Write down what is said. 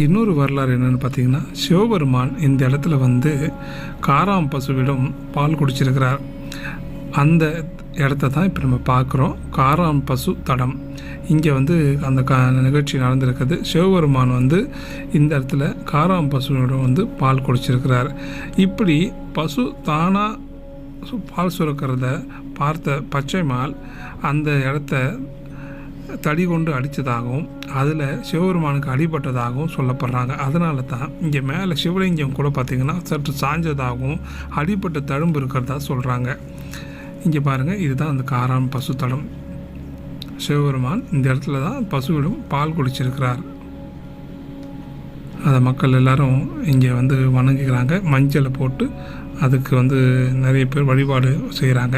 இன்னொரு வரலாறு என்னென்னு பார்த்தீங்கன்னா, சிவபெருமான் இந்த இடத்துல வந்து காராம் பசுவிடம் பால் குடிச்சிருக்கிறார். அந்த இடத்த தான் இப்போ நம்ம பார்க்குறோம். காராம் பசு தடம். இங்கே வந்து அந்த நிகழ்ச்சி நடந்திருக்குது. சிவபெருமான் வந்து இந்த இடத்துல காராம் பசுவிடம் வந்து பால் குடிச்சிருக்கிறார். இப்படி பசு தானாக பால் சுரக்கிறத பார்த்த பச்சைமால் அந்த இடத்த தடி கொண்டு அடித்ததாகவும் அதில் சிவபெருமானுக்கு அடிபட்டதாகவும் சொல்லப்படுறாங்க. அதனால தான் இங்கே மேலே சிவலிங்கம் கூட பார்த்திங்கன்னா சற்று சாஞ்சதாகவும் அடிபட்ட தழும்பு இருக்கிறதா சொல்கிறாங்க. இங்கே பாருங்கள், இதுதான் அந்த காராம் பசு தடம். சிவபெருமான் இந்த இடத்துல தான் பசுவிடம் பால் குடிச்சிருக்கிறார். அதை மக்கள் எல்லோரும் இங்கே வந்து வணங்குகிறாங்க. மஞ்சளை போட்டு அதுக்கு வந்து நிறைய பேர் வழிபாடு செய்கிறாங்க.